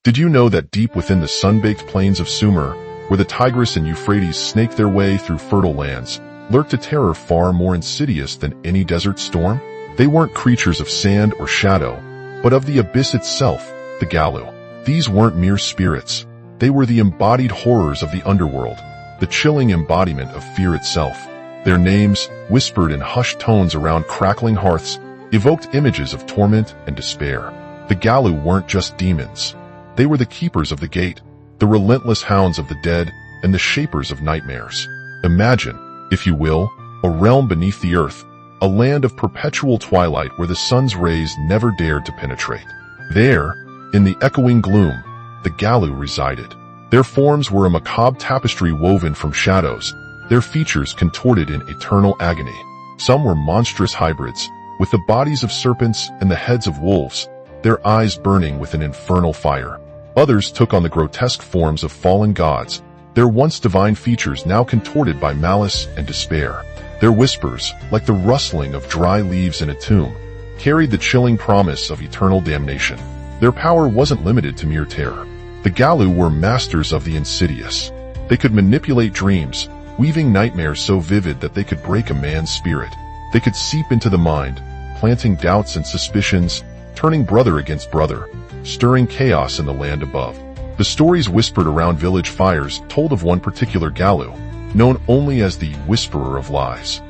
Did you know that deep within the sun-baked plains of Sumer, where the Tigris and Euphrates snake their way through fertile lands, lurked a terror far more insidious than any desert storm? They weren't creatures of sand or shadow, but of the abyss itself, the Gallu. These weren't mere spirits. They were the embodied horrors of the underworld, the chilling embodiment of fear itself. Their names, whispered in hushed tones around crackling hearths, evoked images of torment and despair. The Gallu weren't just demons. They were the keepers of the gate, the relentless hounds of the dead, and the shapers of nightmares. Imagine, if you will, a realm beneath the earth, a land of perpetual twilight where the sun's rays never dared to penetrate. There, in the echoing gloom, the Gallu resided. Their forms were a macabre tapestry woven from shadows, their features contorted in eternal agony. Some were monstrous hybrids, with the bodies of serpents and the heads of wolves, their eyes burning with an infernal fire. Others took on the grotesque forms of fallen gods, their once divine features now contorted by malice and despair. Their whispers, like the rustling of dry leaves in a tomb, carried the chilling promise of eternal damnation. Their power wasn't limited to mere terror. The Gallu were masters of the insidious. They could manipulate dreams, weaving nightmares so vivid that they could break a man's spirit. They could seep into the mind, planting doubts and suspicions, turning brother against brother, stirring chaos in the land above. The stories whispered around village fires told of one particular Gallu, known only as the Whisperer of Lies.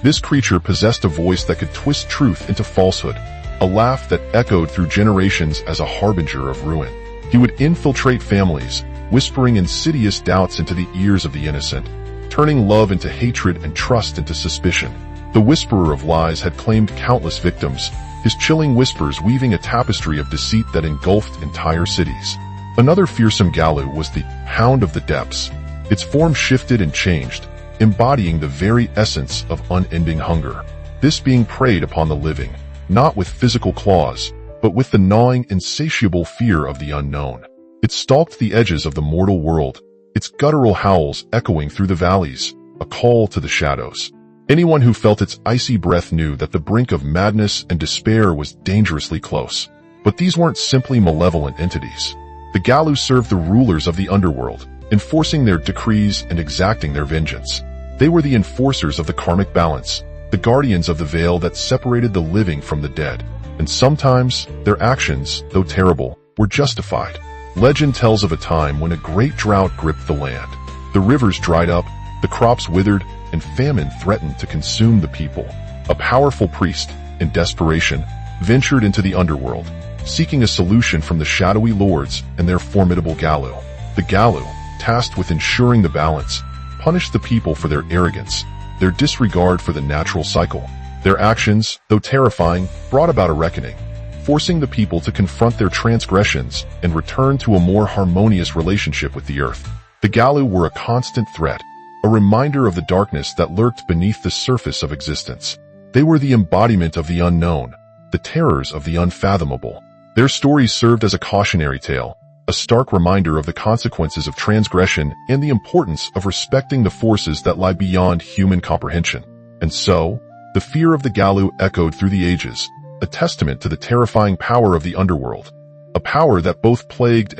This creature possessed a voice that could twist truth into falsehood, a laugh that echoed through generations as a harbinger of ruin. He would infiltrate families, whispering insidious doubts into the ears of the innocent, turning love into hatred and trust into suspicion. The Whisperer of Lies had claimed countless victims, his chilling whispers weaving a tapestry of deceit that engulfed entire cities. Another fearsome Gallu was the Hound of the Depths. Its form shifted and changed, embodying the very essence of unending hunger. This being preyed upon the living, not with physical claws, but with the gnawing, insatiable fear of the unknown. It stalked the edges of the mortal world, its guttural howls echoing through the valleys, a call to the shadows. Anyone who felt its icy breath knew that the brink of madness and despair was dangerously close. But these weren't simply malevolent entities. The Gallu served the rulers of the underworld, enforcing their decrees and exacting their vengeance. They were the enforcers of the karmic balance, the guardians of the veil that separated the living from the dead. And sometimes, their actions, though terrible, were justified. Legend tells of a time when a great drought gripped the land. The rivers dried up, the crops withered, and famine threatened to consume the people. A powerful priest, in desperation, ventured into the underworld, seeking a solution from the shadowy lords and their formidable Gallu. The Gallu, tasked with ensuring the balance, punished the people for their arrogance, their disregard for the natural cycle. Their actions, though terrifying, brought about a reckoning, forcing the people to confront their transgressions and return to a more harmonious relationship with the earth. The Gallu were a constant threat, a reminder of the darkness that lurked beneath the surface of existence. They were the embodiment of the unknown, the terrors of the unfathomable. Their stories served as a cautionary tale, a stark reminder of the consequences of transgression and the importance of respecting the forces that lie beyond human comprehension. And so, the fear of the Gallu echoed through the ages, a testament to the terrifying power of the underworld, a power that both plagued and